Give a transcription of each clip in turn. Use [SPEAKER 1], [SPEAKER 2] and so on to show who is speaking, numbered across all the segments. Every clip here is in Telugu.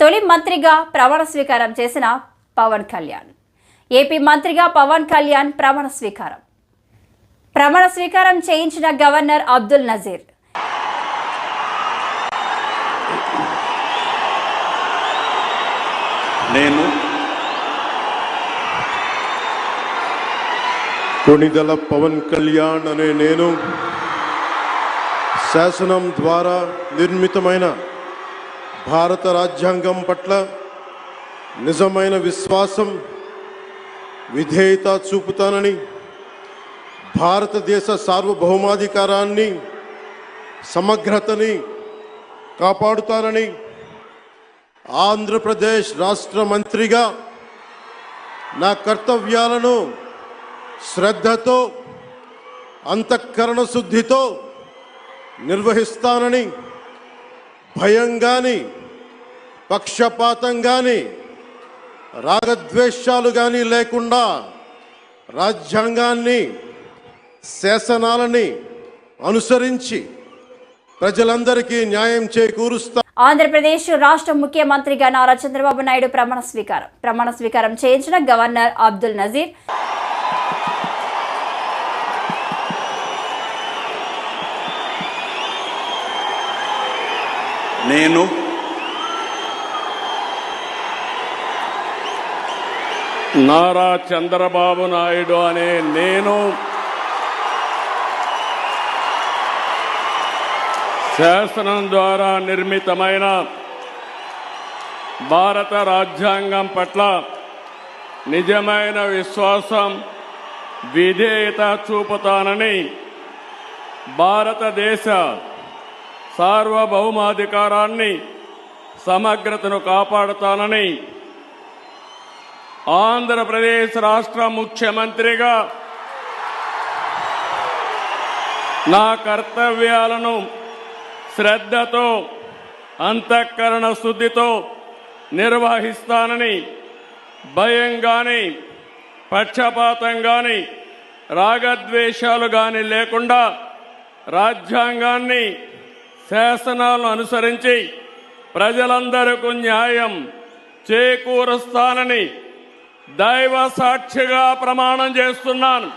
[SPEAKER 1] తొలి మంత్రిగా ప్రమాణ స్వీకారం చేసిన పవన్ కళ్యాణ్. ఏపీ మంత్రిగా పవన్ కళ్యాణ్ ప్రమాణ స్వీకారం చేయించిన గవర్నర్ అబ్దుల్ నజీర్.
[SPEAKER 2] నేను కొణిదెల పవన్ కళ్యాణ్ అనే నేను శాసనం ద్వారా నిర్మితమైన భారత రాజ్యాంగం పట్ల నిజమైన విశ్వాసం, విధేయత చూపుతానని, భారతదేశ సార్వభౌమాధికారాన్ని, సమగ్రతని కాపాడుతానని, ఆంధ్రప్రదేశ్ రాష్ట్ర మంత్రిగా నా కర్తవ్యాలను శ్రద్ధతో, అంతఃకరణ శుద్ధితో నిర్వహిస్తానని, భయం కానీ, పక్షపాతం కానీ, రాగద్వేషాలు కానీ లేకుండా రాజ్యాంగాన్ని, శాసనాలని అనుసరించి ప్రజలందరికీ న్యాయం చేకూరుస్తా.
[SPEAKER 1] ఆంధ్రప్రదేశ్ రాష్ట్ర ముఖ్యమంత్రిగా నారా చంద్రబాబు నాయుడు ప్రమాణ స్వీకారం చేయించిన గవర్నర్ అబ్దుల్ నజీర్.
[SPEAKER 2] నేను
[SPEAKER 3] నారా చంద్రబాబు నాయుడు అనే నేను శాసనం ద్వారా నిర్మితమైన భారత రాజ్యాంగం పట్ల నిజమైన విశ్వాసం, విధేయత చూపుతానని, భారతదేశ సార్వభౌమాధికారాన్ని, సమగ్రతను కాపాడుతానని, ఆంధ్రప్రదేశ్ రాష్ట్ర ముఖ్యమంత్రిగా నా కర్తవ్యాలను శ్రద్ధతో, అంతఃకరణ శుద్ధితో నిర్వహిస్తానని, భయం కానీ, పక్షపాతం కానీ, రాగద్వేషాలు కానీ లేకుండా రాజ్యాంగాన్ని, శాసనాలను అనుసరించి ప్రజలందరికీ న్యాయం చేకూరుస్తానని దైవ సాక్షిగా ప్రమాణం చేస్తున్నాను.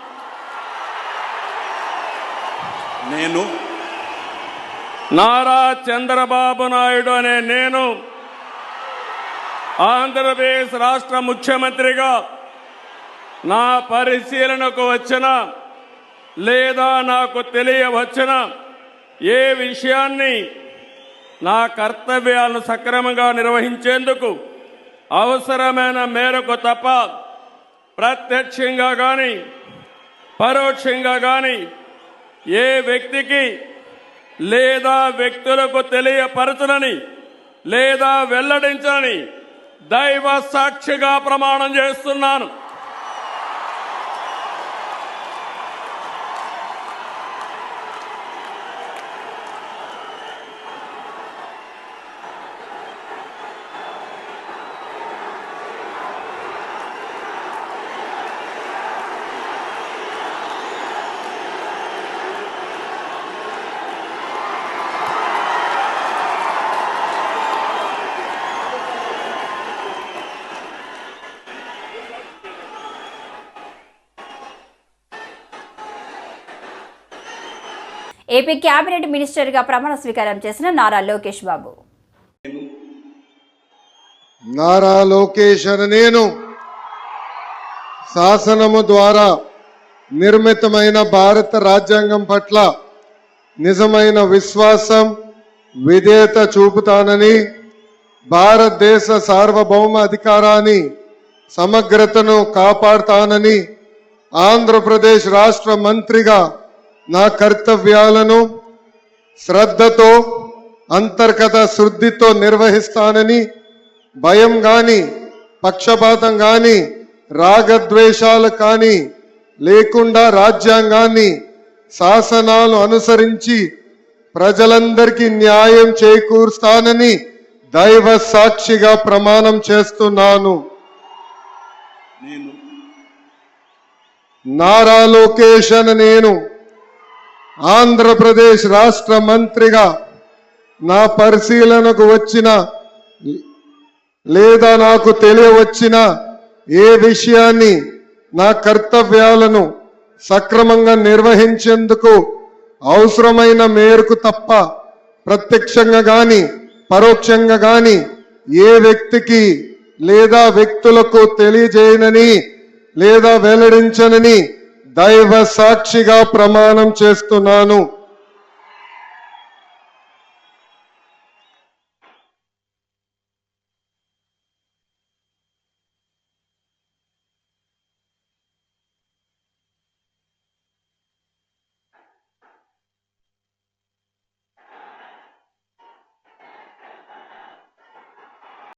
[SPEAKER 2] నేను
[SPEAKER 3] నారా చంద్రబాబు నాయుడు అనే నేను ఆంధ్రప్రదేశ్ రాష్ట్ర ముఖ్యమంత్రిగా నా పరిశీలనకు వచ్చిన లేదా నాకు తెలియవచ్చిన ఏ విషయాన్ని నా కర్తవ్యాలను సక్రమంగా నిర్వహించేందుకు అవసరమైన మేరకు తప్ప ప్రత్యక్షంగా కానీ, పరోక్షంగా కానీ ఏ వ్యక్తికి లేదా వ్యక్తులకు తెలియపరచనని లేదా వెల్లడించని దైవ సాక్షిగా ప్రమాణం చేస్తున్నాను.
[SPEAKER 1] ఏపీ కేబినెట్ మినిస్టర్గా ప్రమాణ స్వీకారం చేసిన నారా లోకేష్ బాబు.
[SPEAKER 4] నారా లోకేష్ అనే నేను శాసనము ద్వారా నిర్మితమైన భారత రాజ్యాంగం పట్ల నిజమైన విశ్వాసం, విధేయత చూపుతానని, భారతదేశ సార్వభౌమ అధికారాన్ని, సమగ్రతను కాపాడుతానని, ఆంధ్రప్రదేశ్ రాష్ట్ర మంత్రిగా నా కర్తవ్యాలను శ్రద్ధతో, అంతర్గత శుద్ధితో నిర్వహిస్తానని, భయం కానీ, పక్షపాతం కానీ, రాగద్వేషాలు కానీ లేకుండా రాజ్యాంగాన్ని, శాసనాలు అనుసరించి ప్రజలందరికీ న్యాయం చేకూరుస్తానని దైవ సాక్షిగా ప్రమాణం చేస్తున్నాను. నారా లోకేష్ అనే నేను ఆంధ్రప్రదేశ్ రాష్ట్ర మంత్రిగా నా పరిశీలనకు వచ్చిన లేదా నాకు తెలియవచ్చిన ఏ విషయాన్ని నా కర్తవ్యాలను సక్రమంగా నిర్వహించేందుకు అవసరమైన మేరకు తప్ప ప్రత్యక్షంగా గాని పరోక్షంగా గాని ఏ వ్యక్తికి లేదా వ్యక్తులకు తెలియజేయనని లేదా వెల్లడించనని దైవ సాక్షిగా ప్రమాణం చేస్తున్నాను.